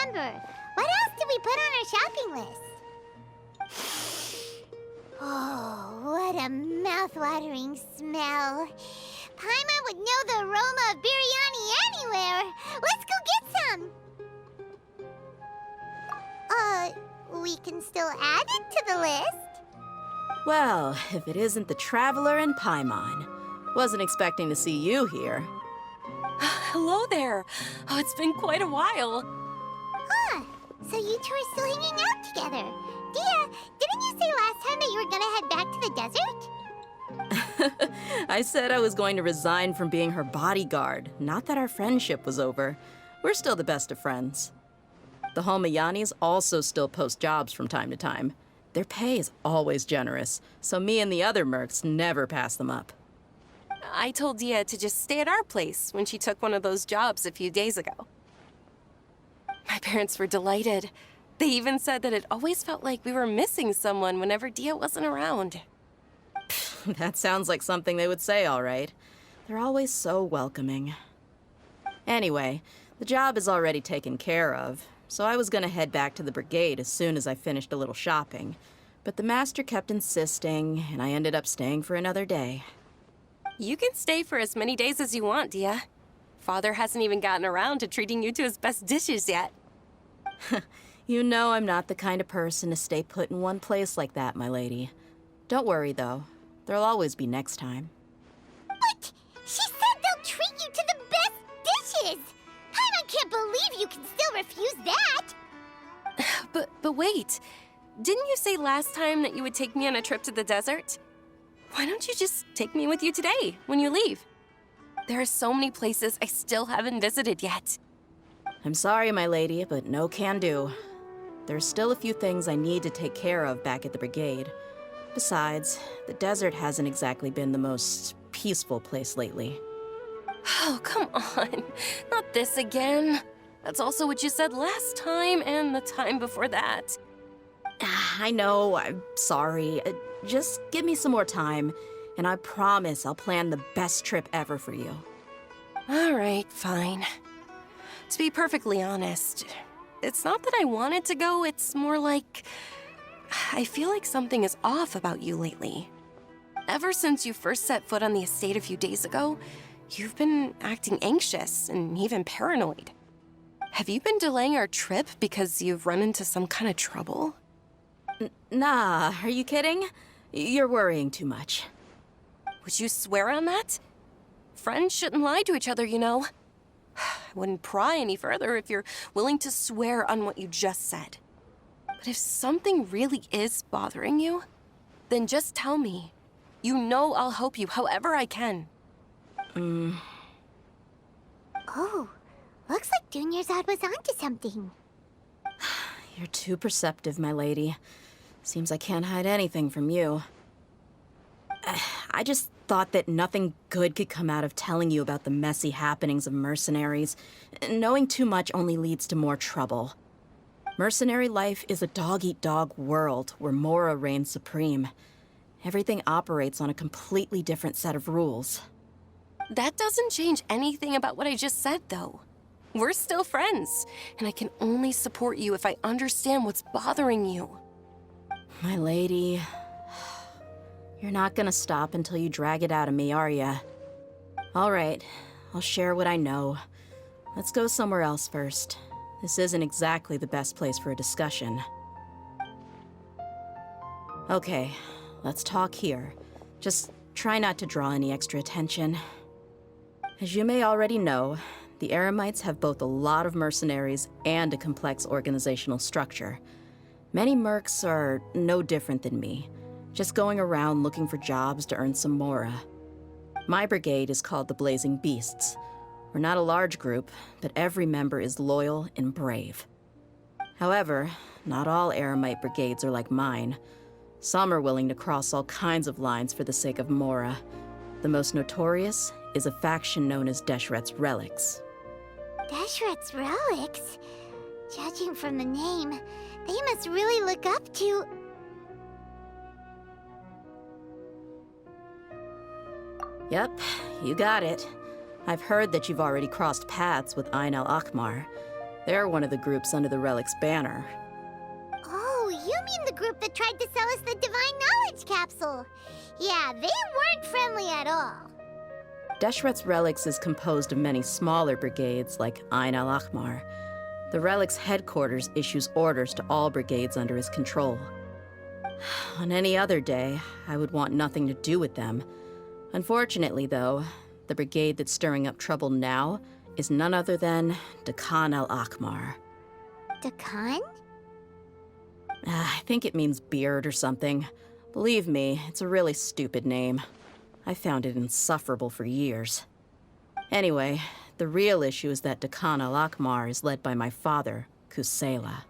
remember. What else did we put on our shopping list? Oh, what a mouth-watering smell. Paimon would know the aroma of biryani anywhere. Let's go get some. We can still add it to the list. Well, if it isn't the Traveler and Paimon. Wasn't expecting to see you here. Hello there. Oh, it's been quite a while. Huh, so you two are still hanging out together. Dehya, didn't you say last time that you were gonna head back to the desert? I said I was going to resign from being her bodyguard, not that our friendship was over. We're still the best of friends. The Holmayanis also still post jobs from time to time. Their pay is always generous, so me and the other mercs never pass them up. I told Dehya to just stay at our place when she took one of those jobs a few days ago. My parents were delighted. They even said that it always felt like we were missing someone whenever Dehya wasn't around. That sounds like something they would say, all right. They're always so welcoming. Anyway, the job is already taken care of, so I was gonna head back to the brigade as soon as I finished a little shopping. But the master kept insisting, and I ended up staying for another day. You can stay for as many days as you want, Dehya. Father hasn't even gotten around to treating you to his best dishes yet. You know I'm not the kind of person to stay put in one place like that, my lady. Don't worry, though. There'll always be next time. What? She said they'll treat you to the best dishes! I can't believe you can still refuse that! But wait. Didn't you say last time that you would take me on a trip to the desert? Why don't you just take me with you today, when you leave? There are so many places I still haven't visited yet. I'm sorry, my lady, but no can do. There's still a few things I need to take care of back at the brigade. Besides, the desert hasn't exactly been the most peaceful place lately. Oh, come on. Not this again. That's also what you said last time and the time before that. I know, I'm sorry. Just give me some more time, and I promise I'll plan the best trip ever for you. All right, fine. To be perfectly honest, it's not that I wanted to go, it's more like I feel like something is off about you lately. Ever since you first set foot on the estate a few days ago, you've been acting anxious and even paranoid. Have you been delaying our trip because you've run into some kind of trouble? Nah, are you kidding? You're worrying too much. Would you swear on that? Friends shouldn't lie to each other, you know. I wouldn't pry any further if you're willing to swear on what you just said. But if something really is bothering you, then just tell me. You know I'll help you however I can. Oh, looks like Dunyarzad was onto something. You're too perceptive, my lady. Seems I can't hide anything from you. I just thought that nothing good could come out of telling you about the messy happenings of mercenaries. Knowing too much only leads to more trouble. Mercenary life is a dog-eat-dog world where Mora reigns supreme. Everything operates on a completely different set of rules. That doesn't change anything about what I just said, though. We're still friends, and I can only support you if I understand what's bothering you. My lady, you're not gonna stop until you drag it out of me, are ya? All right, I'll share what I know. Let's go somewhere else first. This isn't exactly the best place for a discussion. Okay, let's talk here. Just try not to draw any extra attention. As you may already know, the Eremites have both a lot of mercenaries and a complex organizational structure. Many mercs are no different than me, just going around looking for jobs to earn some mora. My brigade is called the Blazing Beasts. We're not a large group, but every member is loyal and brave. However, not all Eremite brigades are like mine. Some are willing to cross all kinds of lines for the sake of mora. The most notorious is a faction known as Deshret's Relics. Deshret's Relics? Judging from the name, they must really look up to... Yep, you got it. I've heard that you've already crossed paths with Ain al-Akmar. They're one of the groups under the Relic's banner. Oh, you mean the group that tried to sell us the Divine Knowledge Capsule? Yeah, they weren't friendly at all. Deshret's Relics is composed of many smaller brigades like Ain al-Ahmar. The Relic's headquarters issues orders to all brigades under his control. On any other day, I would want nothing to do with them. Unfortunately, though, the brigade that's stirring up trouble now is none other than Dehya al-Ahmar. Dakan? I think it means beard or something. Believe me, it's a really stupid name. I found it insufferable for years. Anyway, the real issue is that Dehya al-Ahmar is led by my father, Kusela.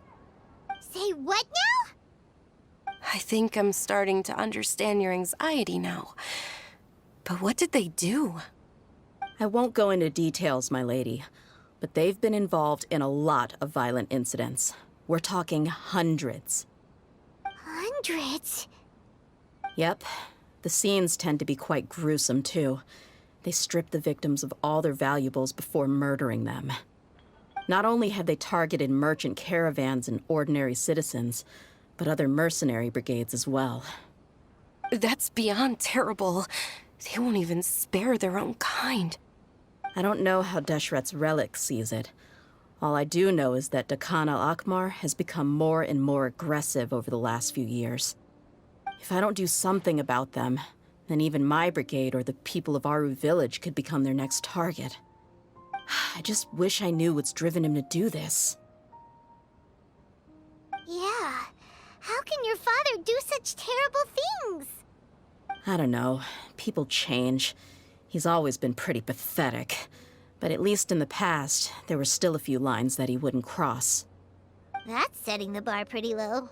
Say what now? I think I'm starting to understand your anxiety now. But what did they do? I won't go into details, my lady, but they've been involved in a lot of violent incidents. We're talking hundreds. Hundreds? Yep. The scenes tend to be quite gruesome, too. They strip the victims of all their valuables before murdering them. Not only have they targeted merchant caravans and ordinary citizens, but other mercenary brigades as well. That's beyond terrible. They won't even spare their own kind. I don't know how Deshret's Relic sees it. All I do know is that Dehya al-Ahmar has become more and more aggressive over the last few years. If I don't do something about them, then even my brigade or the people of Aru village could become their next target. I just wish I knew what's driven him to do this. Yeah. How can your father do such terrible things? I don't know. People change. He's always been pretty pathetic. But at least in the past, there were still a few lines that he wouldn't cross. That's setting the bar pretty low.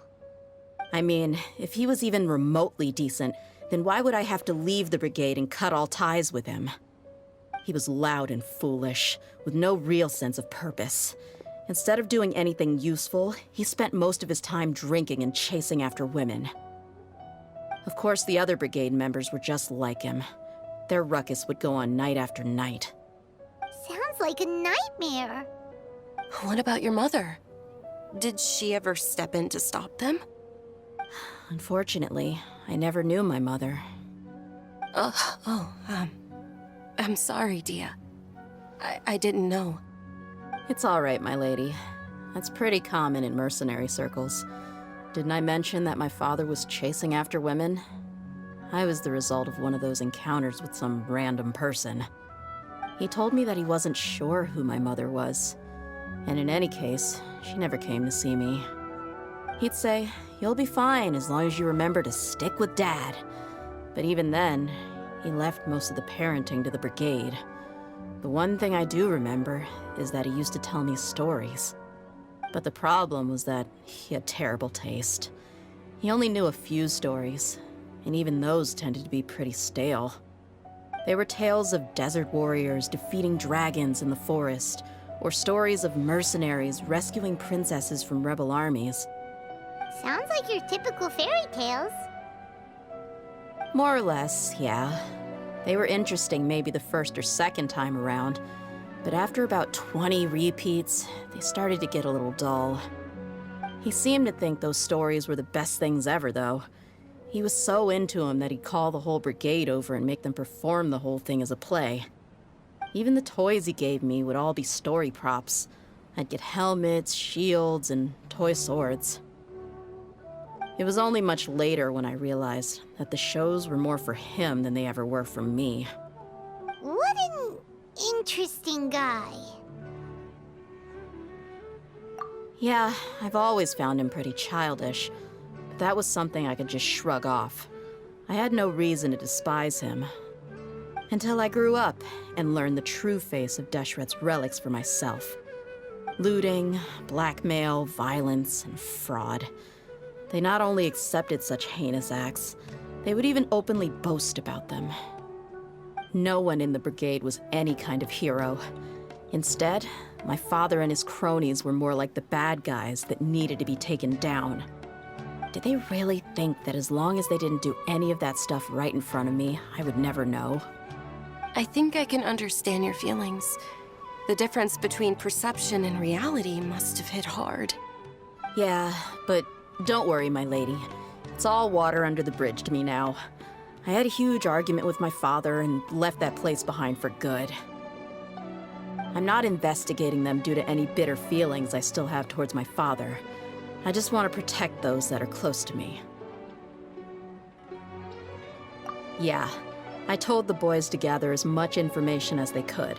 I mean, if he was even remotely decent, then why would I have to leave the brigade and cut all ties with him? He was loud and foolish, with no real sense of purpose. Instead of doing anything useful, he spent most of his time drinking and chasing after women. Of course, the other brigade members were just like him. Their ruckus would go on night after night. Sounds like a nightmare. What about your mother? Did she ever step in to stop them? Unfortunately, I never knew my mother. I'm sorry, Dehya. I didn't know. It's all right, my lady. That's pretty common in mercenary circles. Didn't I mention that my father was chasing after women? I was the result of one of those encounters with some random person. He told me that he wasn't sure who my mother was. And in any case, she never came to see me. He'd say, "You'll be fine as long as you remember to stick with Dad." But even then, he left most of the parenting to the brigade. The one thing I do remember is that he used to tell me stories. But the problem was that he had terrible taste. He only knew a few stories, and even those tended to be pretty stale. They were tales of desert warriors defeating dragons in the forest, or stories of mercenaries rescuing princesses from rebel armies. Sounds like your typical fairy tales. More or less, yeah. They were interesting maybe the first or second time around, but after about 20 repeats, they started to get a little dull. He seemed to think those stories were the best things ever, though. He was so into them that he'd call the whole brigade over and make them perform the whole thing as a play. Even the toys he gave me would all be story props. I'd get helmets, shields, and toy swords. It was only much later when I realized that the shows were more for him than they ever were for me. What an interesting guy. Yeah, I've always found him pretty childish, but that was something I could just shrug off. I had no reason to despise him. Until I grew up and learned the true face of Deshret's relics for myself. Looting, blackmail, violence, and fraud. They not only accepted such heinous acts, they would even openly boast about them. No one in the brigade was any kind of hero. Instead, my father and his cronies were more like the bad guys that needed to be taken down. Did they really think that as long as they didn't do any of that stuff right in front of me, I would never know? I think I can understand your feelings. The difference between perception and reality must have hit hard. Yeah, but don't worry, my lady. It's all water under the bridge to me now. I had a huge argument with my father and left that place behind for good. I'm not investigating them due to any bitter feelings I still have towards my father. I just want to protect those that are close to me. Yeah, I told the boys to gather as much information as they could.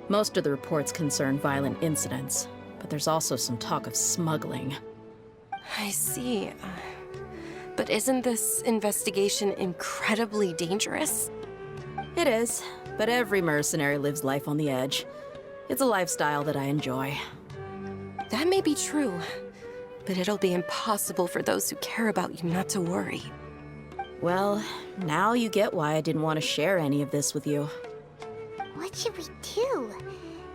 Most of the reports concern violent incidents, but there's also some talk of smuggling. I see. But isn't this investigation incredibly dangerous? It is, but every mercenary lives life on the edge. It's a lifestyle that I enjoy. That may be true, but it'll be impossible for those who care about you not to worry. Well, now you get why I didn't want to share any of this with you. What should we do?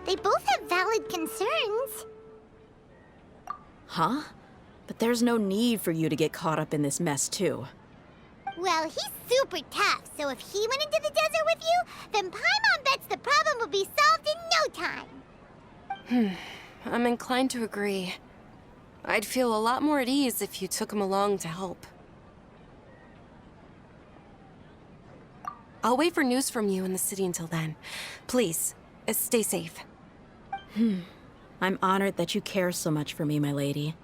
They both have valid concerns. Huh? But there's no need for you to get caught up in this mess, too. Well, he's super tough, so if he went into the desert with you, then Paimon bets the problem will be solved in no time. I'm inclined to agree. I'd feel a lot more at ease if you took him along to help. I'll wait for news from you in the city until then. Please, stay safe. I'm honored that you care so much for me, my lady.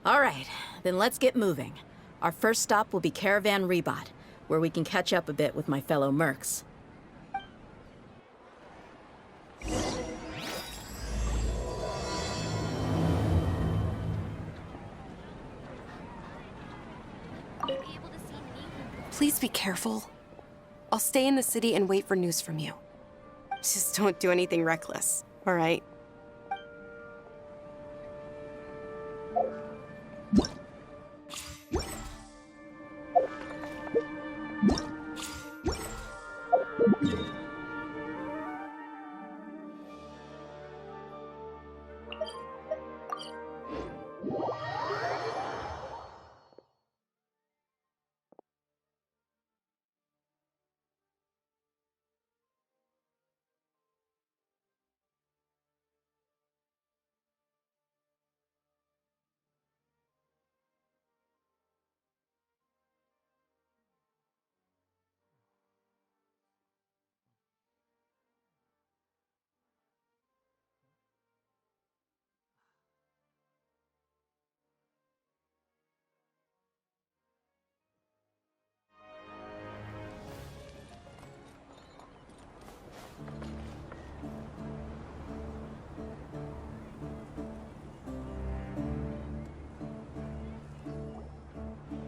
All right, then let's get moving. Our first stop will be Caravan Rebot, where we can catch up a bit with my fellow mercs. Please be careful. I'll stay in the city and wait for news from you. Just don't do anything reckless, all right?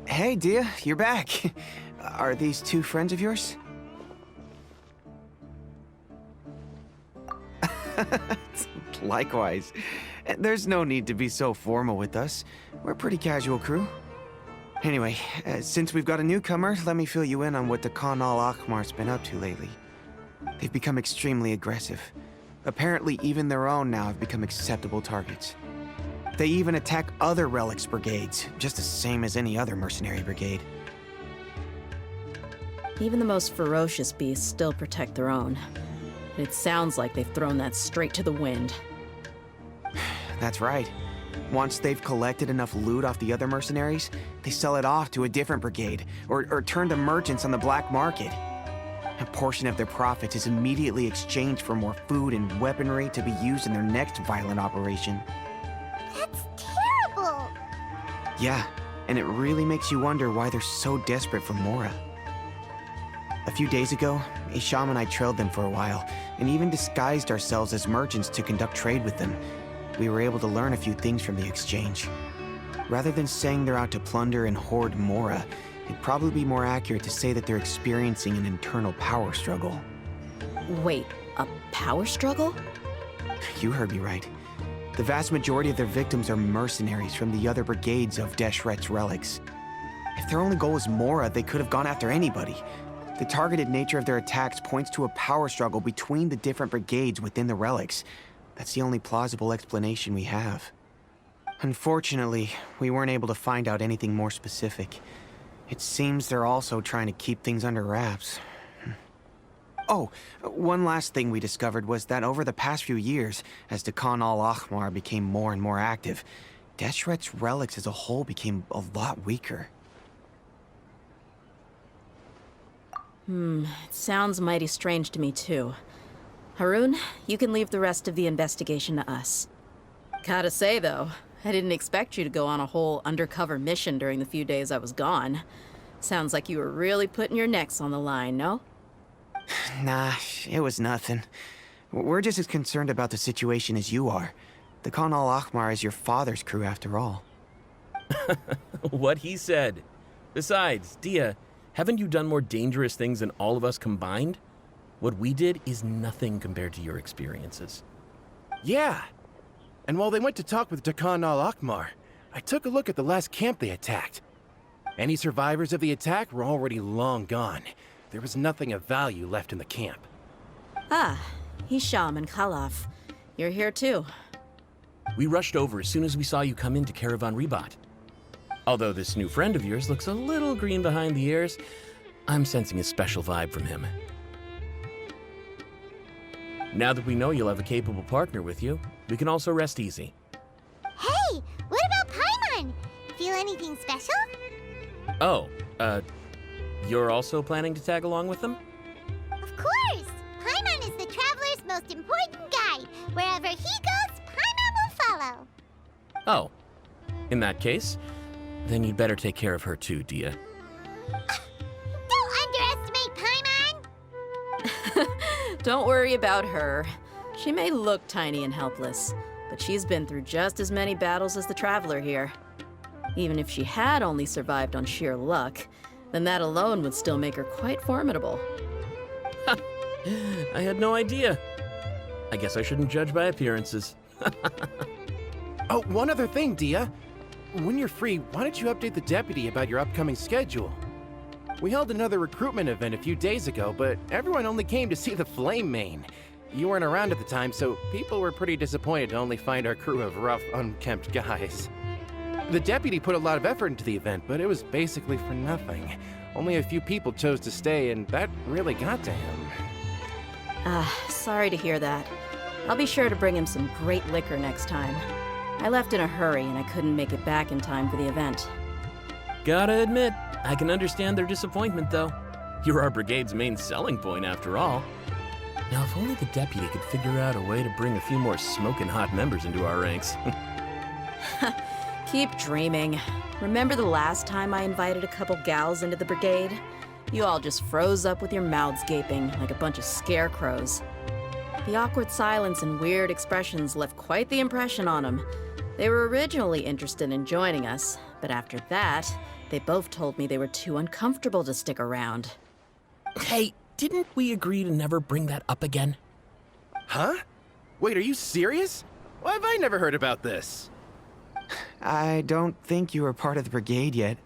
Hey, Dehya, you're back. Are these two friends of yours? Likewise. There's no need to be so formal with us. We're a pretty casual crew. Anyway, since we've got a newcomer, let me fill you in on what the Khan al-Ahmar's been up to lately. They've become extremely aggressive. Apparently, even their own now have become acceptable targets. They even attack other relics brigades, just the same as any other mercenary brigade. Even the most ferocious beasts still protect their own. It sounds like they've thrown that straight to the wind. That's right. Once they've collected enough loot off the other mercenaries, they sell it off to a different brigade, or turn to merchants on the black market. A portion of their profits is immediately exchanged for more food and weaponry to be used in their next violent operation. That's terrible! Yeah, and it really makes you wonder why they're so desperate for Mora. A few days ago, Isham and I trailed them for a while, and even disguised ourselves as merchants to conduct trade with them. We were able to learn a few things from the exchange. Rather than saying they're out to plunder and hoard Mora, it'd probably be more accurate to say that they're experiencing an internal power struggle. Wait, a power struggle? You heard me right. The vast majority of their victims are mercenaries from the other brigades of Deshret's relics. If their only goal was Mora, they could have gone after anybody. The targeted nature of their attacks points to a power struggle between the different brigades within the relics. That's the only plausible explanation we have. Unfortunately, we weren't able to find out anything more specific. It seems they're also trying to keep things under wraps. Oh, one last thing we discovered was that over the past few years, as Dakan al-Ahmar became more and more active, Deshret's relics as a whole became a lot weaker. It sounds mighty strange to me, too. Harun, you can leave the rest of the investigation to us. Gotta say, though, I didn't expect you to go on a whole undercover mission during the few days I was gone. Sounds like you were really putting your necks on the line, no? Nah, it was nothing. We're just as concerned about the situation as you are. Dakan al-Ahmar is your father's crew, after all. What he said. Besides, Dehya, haven't you done more dangerous things than all of us combined? What we did is nothing compared to your experiences. Yeah. And while they went to talk with Dakan al-Ahmar, I took a look at the last camp they attacked. Any survivors of the attack were already long gone. There was nothing of value left in the camp. Ah, Hisham and Khalaf. You're here too. We rushed over as soon as we saw you come into Caravan Ribat. Although this new friend of yours looks a little green behind the ears, I'm sensing a special vibe from him. Now that we know you'll have a capable partner with you, we can also rest easy. Hey, what about Paimon? Feel anything special? Oh, you're also planning to tag along with them? Of course! Paimon is the traveler's most important guide. Wherever he goes, Paimon will follow. Oh, in that case, then you'd better take care of her too, Dehya. Don't underestimate Paimon! Don't worry about her. She may look tiny and helpless, but she's been through just as many battles as the Traveler here. Even if she had only survived on sheer luck, then that alone would still make her quite formidable. I had no idea. I guess I shouldn't judge by appearances. Oh, one other thing, Dehya. When you're free, why don't you update the deputy about your upcoming schedule? We held another recruitment event a few days ago, but everyone only came to see the Flame Main. You weren't around at the time, so people were pretty disappointed to only find our crew of rough, unkempt guys. The deputy put a lot of effort into the event, but it was basically for nothing. Only a few people chose to stay, and that really got to him. Sorry to hear that. I'll be sure to bring him some great liquor next time. I left in a hurry and I couldn't make it back in time for the event. Gotta admit, I can understand their disappointment, though. You're our brigade's main selling point, after all. Now, if only the deputy could figure out a way to bring a few more smoking hot members into our ranks. Keep dreaming. Remember the last time I invited a couple gals into the brigade? You all just froze up with your mouths gaping like a bunch of scarecrows. The awkward silence and weird expressions left quite the impression on them. They were originally interested in joining us, but after that, they both told me they were too uncomfortable to stick around. Hey, didn't we agree to never bring that up again? Huh? Wait, are you serious? Why have I never heard about this? I don't think you were part of the brigade yet.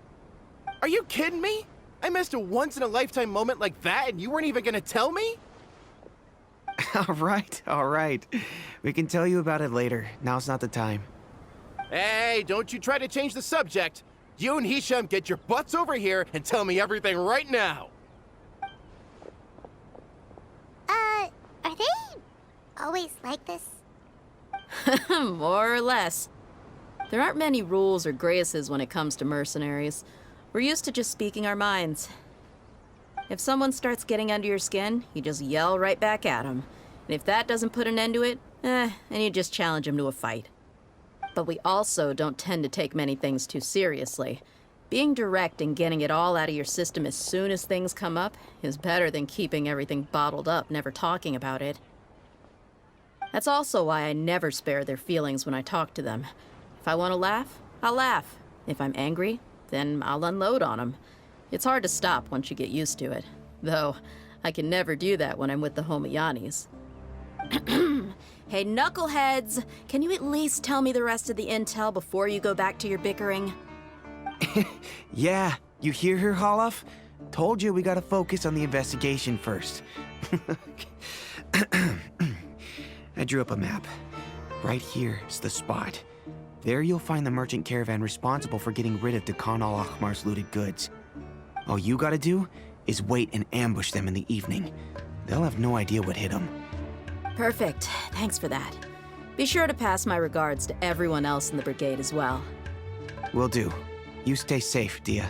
Are you kidding me? I missed a once-in-a-lifetime moment like that and you weren't even gonna tell me? All right. We can tell you about it later. Now's not the time. Hey, don't you try to change the subject. You and Hisham get your butts over here and tell me everything right now. Are they always like this? More or less. There aren't many rules or graces when it comes to mercenaries. We're used to just speaking our minds. If someone starts getting under your skin, you just yell right back at them. And if that doesn't put an end to it, then you just challenge them to a fight. But we also don't tend to take many things too seriously. Being direct and getting it all out of your system as soon as things come up is better than keeping everything bottled up, never talking about it. That's also why I never spare their feelings when I talk to them. If I want to laugh, I'll laugh. If I'm angry, then I'll unload on them. It's hard to stop once you get used to it. Though, I can never do that when I'm with the Homayanis. Hey, knuckleheads! Can you at least tell me the rest of the intel before you go back to your bickering? Yeah, you hear her, Khalaf? Told you we gotta focus on the investigation first. I drew up a map. Right here is the spot. There you'll find the merchant caravan responsible for getting rid of Dakan al-Ahmar's looted goods. All you gotta do is wait and ambush them in the evening. they'll have no idea what hit them. Perfect. Thanks for that. Be sure to pass my regards to everyone else in the brigade as well. Will do. You stay safe, Dehya.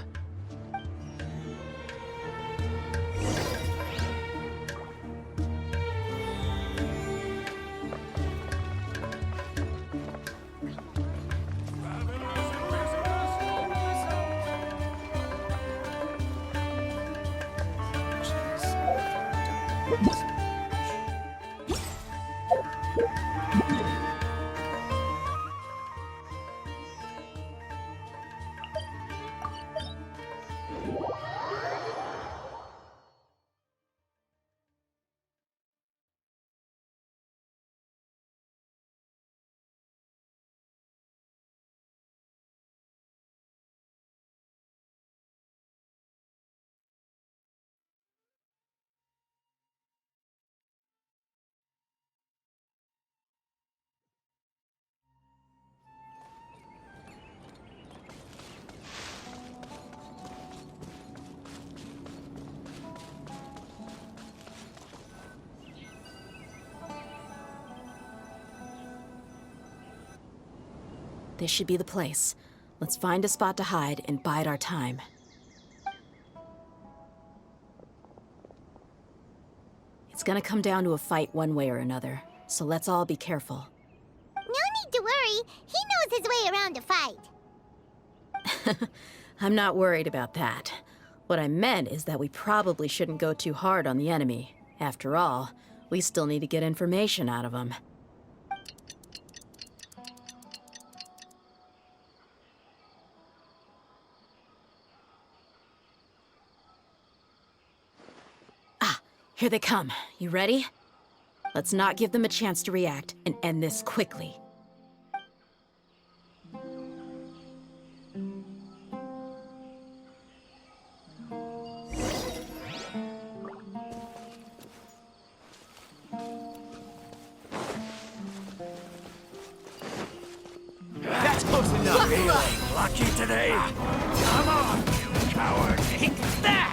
This should be the place. Let's find a spot to hide and bide our time. It's gonna come down to a fight one way or another, so let's all be careful. No need to worry. He knows his way around a fight. I'm not worried about that. What I meant is that we probably shouldn't go too hard on the enemy. After all, we still need to get information out of them. Here they come. You ready? Let's not give them a chance to react and end this quickly. That's close enough. Feeling lucky today? Come on, you coward. Take that!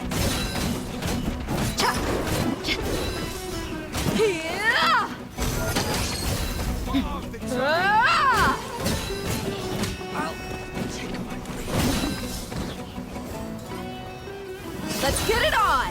Let's get it on!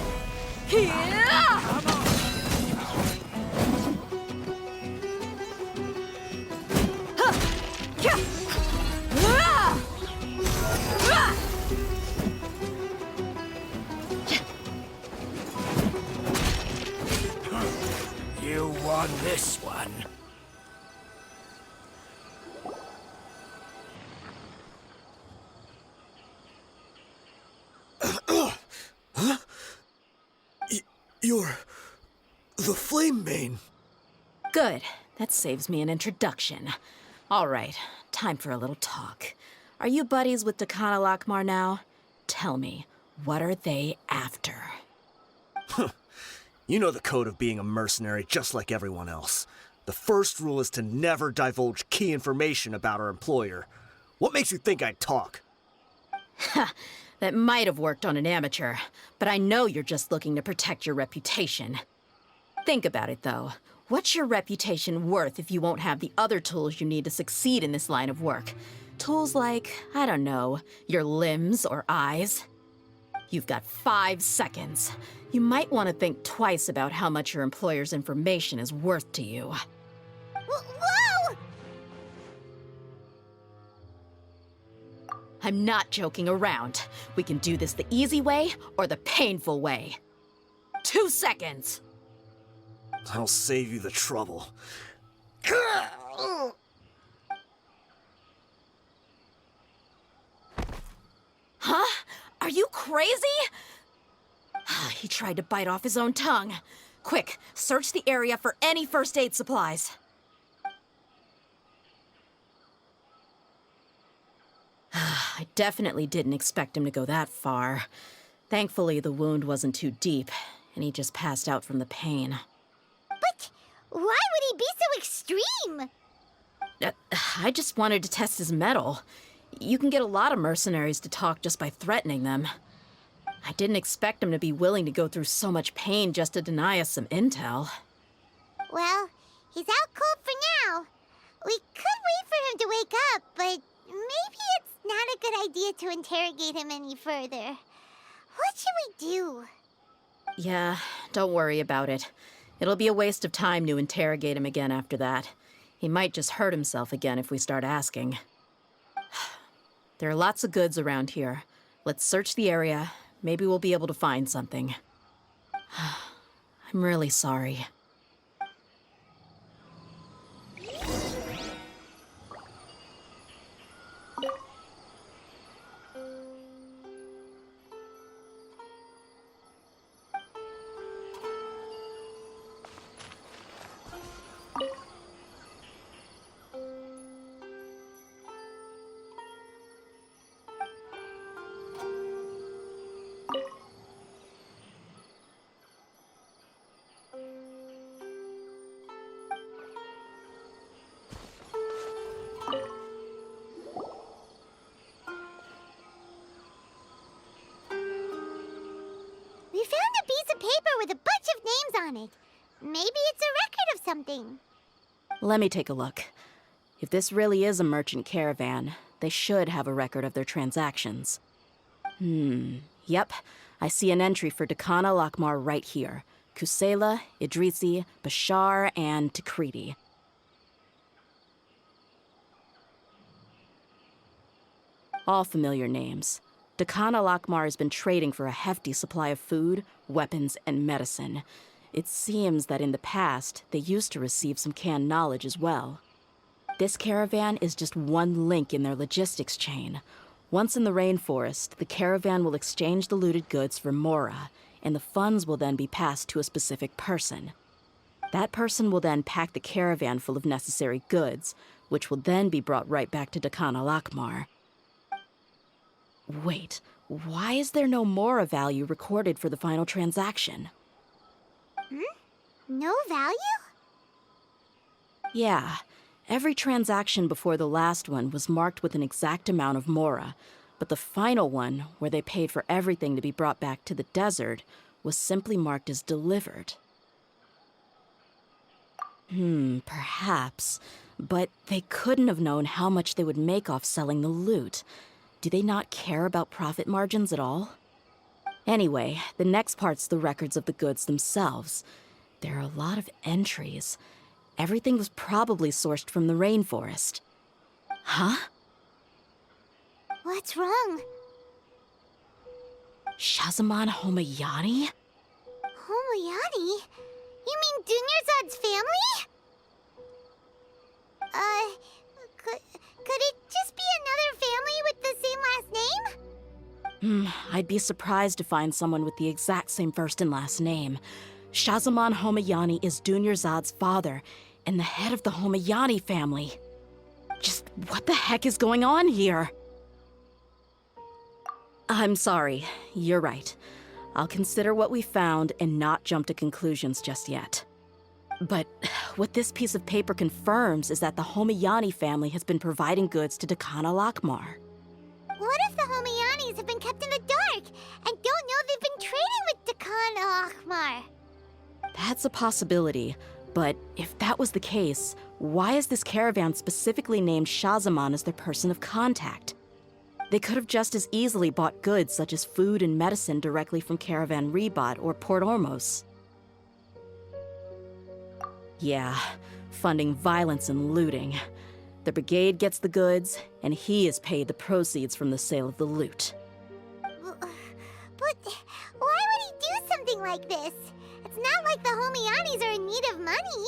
You won this one. You're the Flame Mane. Good. That saves me an introduction. All right, time for a little talk. Are you buddies with Dakana Lakmar now? Tell me, what are they after? You know the code of being a mercenary just like everyone else. The first rule is to never divulge key information about our employer. What makes you think I'd talk? That might have worked on an amateur, but I know you're just looking to protect your reputation. Think about it, though. What's your reputation worth if you won't have the other tools you need to succeed in this line of work? Tools like, I don't know, your limbs or eyes? You've got 5 seconds. You might want to think twice about how much your employer's information is worth to you. Whoa! I'm not joking around. We can do this the easy way or the painful way. 2 seconds! I'll save you the trouble. Huh? Are you crazy? He tried to bite off his own tongue. Quick, search the area for any first aid supplies. I definitely didn't expect him to go that far. Thankfully, the wound wasn't too deep, and he just passed out from the pain. But why would he be so extreme? I just wanted to test his mettle. You can get a lot of mercenaries to talk just by threatening them. I didn't expect him to be willing to go through so much pain just to deny us some intel. Well, he's out cold for now. We could wait for him to wake up, but maybe it's not a good idea to interrogate him any further. What should we do? Yeah, don't worry about it. It'll be a waste of time to interrogate him again after that. He might just hurt himself again if we start asking. There are lots of goods around here. Let's search the area. Maybe we'll be able to find something. I'm really sorry. We found a piece of paper with a bunch of names on it. Maybe it's a record of something. Let me take a look. If this really is a merchant caravan, they should have a record of their transactions. Yep. I see an entry for Dakana Lakmar right here. Kusela, Idrisi, Bashar, and Takriti. All familiar names. Dakana Lakmar has been trading for a hefty supply of food, weapons, and medicine. It seems that in the past, they used to receive some canned knowledge as well. This caravan is just one link in their logistics chain. Once in the rainforest, the caravan will exchange the looted goods for Mora, and the funds will then be passed to a specific person. That person will then pack the caravan full of necessary goods, which will then be brought right back to Dakana Lakmar. Wait, why is there no Mora value recorded for the final transaction? No value? Yeah, every transaction before the last one was marked with an exact amount of Mora, but the final one, where they paid for everything to be brought back to the desert, was simply marked as delivered. Perhaps, but they couldn't have known how much they would make off selling the loot. Do they not care about profit margins at all? Anyway, the next part's the records of the goods themselves. There are a lot of entries. Everything was probably sourced from the rainforest. Huh? What's wrong? Shazamon Homayani? Homayani? You mean Dunyarzad's family? Could it just be another family with the same last name? I'd be surprised to find someone with the exact same first and last name. Shazamon Homayani is Dunyarzad's father, and the head of the Homayani family. Just what the heck is going on here? I'm sorry, you're right. I'll consider what we found and not jump to conclusions just yet. But what this piece of paper confirms is that the Homayani family has been providing goods to Dakana Lakmar. What if the Homayanis have been kept in the dark and don't know they've been trading with Dakana Lakmar? That's a possibility, but if that was the case, why is this caravan specifically named Shazamon as their person of contact? They could have just as easily bought goods such as food and medicine directly from Caravan Rebot or Port Ormos. Yeah, funding violence and looting. The brigade gets the goods, and he is paid the proceeds from the sale of the loot. But why would he do something like this? It's not like the Homayanis are in need of money.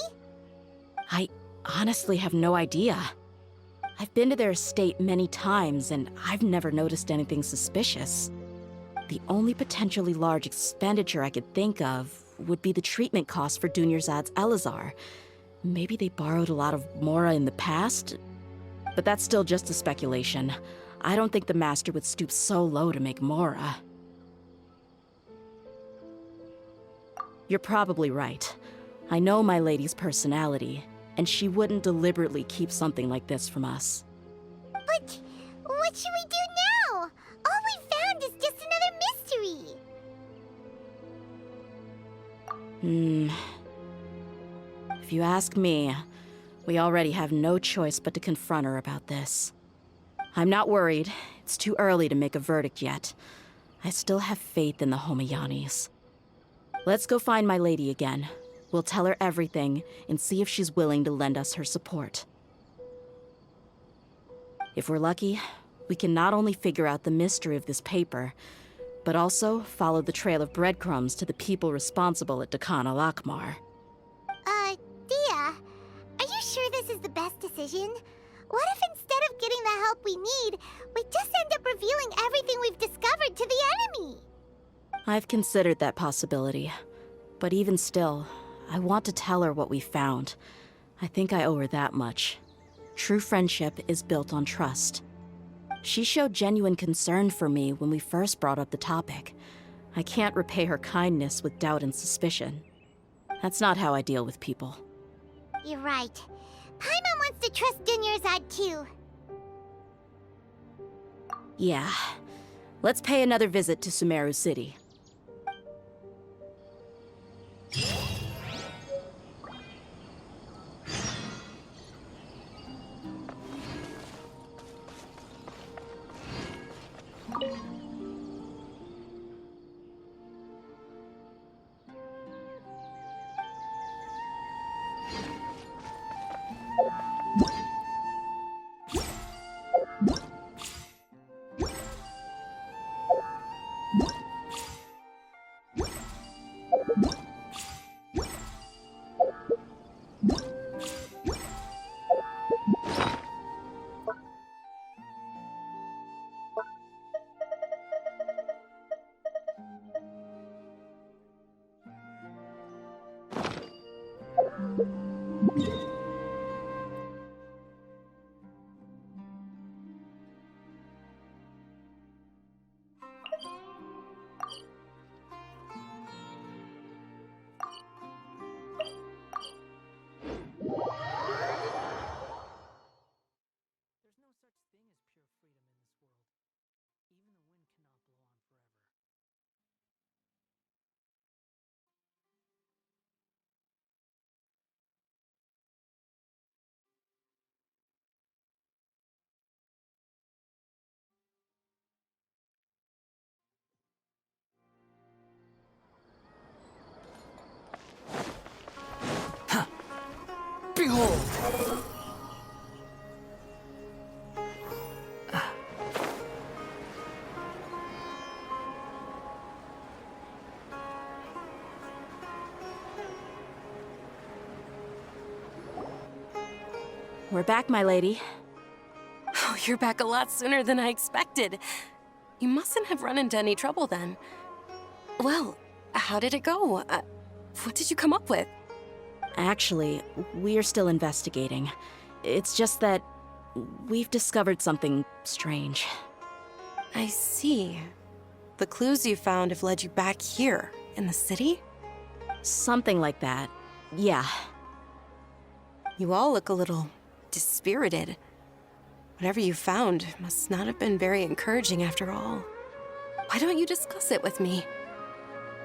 I honestly have no idea. I've been to their estate many times, and I've never noticed anything suspicious. The only potentially large expenditure I could think of would be the treatment costs for Dunyarzad's Elazar. Maybe they borrowed a lot of Mora in the past? But that's still just a speculation. I don't think the Master would stoop so low to make Mora. You're probably right. I know my lady's personality, and she wouldn't deliberately keep something like this from us. But what should we do now? All we found is just another mystery. If you ask me, we already have no choice but to confront her about this. I'm not worried. It's too early to make a verdict yet. I still have faith in the Homayanis. Let's go find my lady again. We'll tell her everything and see if she's willing to lend us her support. If we're lucky, we can not only figure out the mystery of this paper, but also follow the trail of breadcrumbs to the people responsible at Dekhan al-Akmar. Dehya, are you sure this is the best decision? What if instead of getting the help we need, we just end up revealing everything we've discovered to the enemy? I've considered that possibility, but even still, I want to tell her what we found. I think I owe her that much. True friendship is built on trust. She showed genuine concern for me when we first brought up the topic. I can't repay her kindness with doubt and suspicion. That's not how I deal with people. You're right. Paimon wants to trust Dunyarzad too. Yeah. Let's pay another visit to Sumeru City. Behold! We're back, my lady. Oh, you're back a lot sooner than I expected. You mustn't have run into any trouble then. Well, how did it go? What did you come up with? Actually, we're still investigating. It's just that we've discovered something strange. I see. The clues you found have led you back here, in the city? Something like that. Yeah. You all look a little dispirited. Whatever you found must not have been very encouraging after all. Why don't you discuss it with me?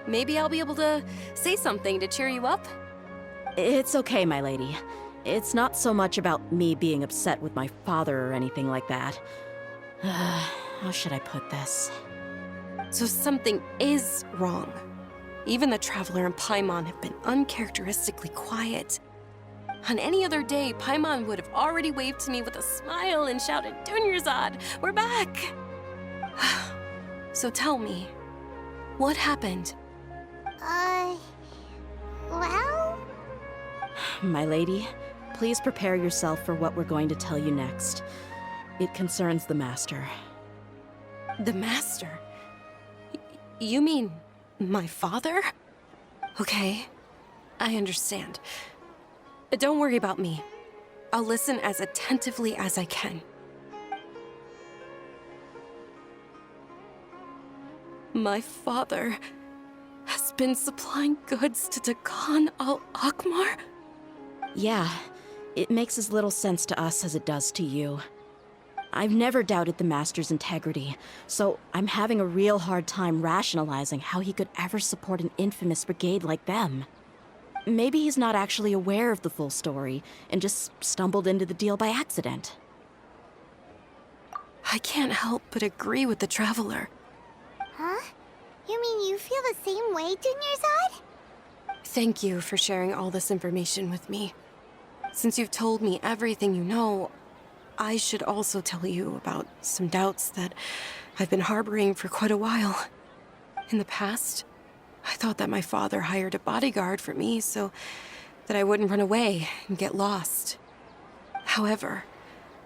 Maybe I'll be able to say something to cheer you up? It's okay, my lady. It's not so much about me being upset with my father or anything like that. How should I put this? So something is wrong. Even the Traveler and Paimon have been uncharacteristically quiet. On any other day, Paimon would have already waved to me with a smile and shouted, "Dunyarzad, we're back!" So tell me, what happened? Well? My lady, please prepare yourself for what we're going to tell you next. It concerns the Master. The Master? You mean my father? Okay, I understand. Don't worry about me. I'll listen as attentively as I can. My father has been supplying goods to Dekhan al-Akmar? Yeah, it makes as little sense to us as it does to you. I've never doubted the Master's integrity, so I'm having a real hard time rationalizing how he could ever support an infamous brigade like them. maybe he's not actually aware of the full story and just stumbled into the deal by accident. I can't help but agree with the Traveler. Huh? You mean you feel the same way, Dunyarzad? Thank you for sharing all this information with me. Since you've told me everything you know, I should also tell you about some doubts that I've been harboring for quite a while. In the past, I thought that my father hired a bodyguard for me so that I wouldn't run away and get lost. However,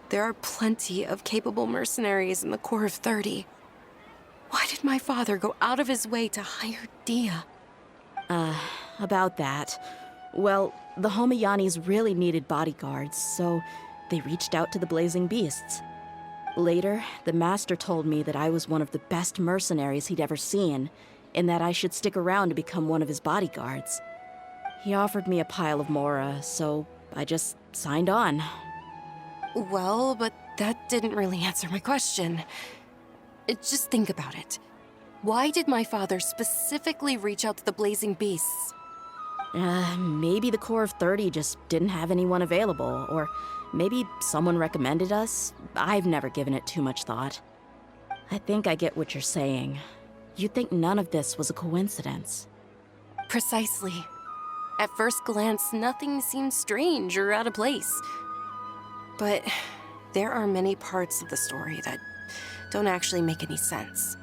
there are plenty of capable mercenaries in the Corps of 30. Why did my father go out of his way to hire Dehya? About that. Well, the Homayanis really needed bodyguards, so they reached out to the Blazing Beasts. Later, the Master told me that I was one of the best mercenaries he'd ever seen, and that I should stick around to become one of his bodyguards. He offered me a pile of Mora, so I just signed on. Well, but that didn't really answer my question. Just think about it. Why did my father specifically reach out to the Blazing Beasts? Maybe the Corps of 30 just didn't have anyone available, or maybe someone recommended us. I've never given it too much thought. I think I get what you're saying. You'd think none of this was a coincidence. Precisely. At first glance, nothing seemed strange or out of place. But there are many parts of the story that don't actually make any sense.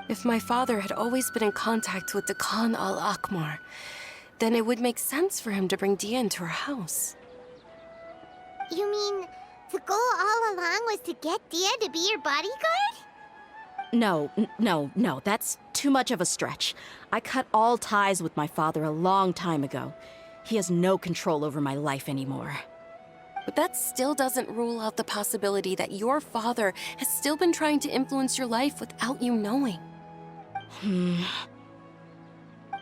If my father had always been in contact with the Khan al-Akmar, then it would make sense for him to bring Dehya into our house. You mean the goal all along was to get Dehya to be your bodyguard? No, that's too much of a stretch. I cut all ties with my father a long time ago. He has no control over my life anymore. But that still doesn't rule out the possibility that your father has still been trying to influence your life without you knowing.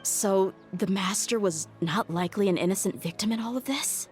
So, the Master was not likely an innocent victim in all of this?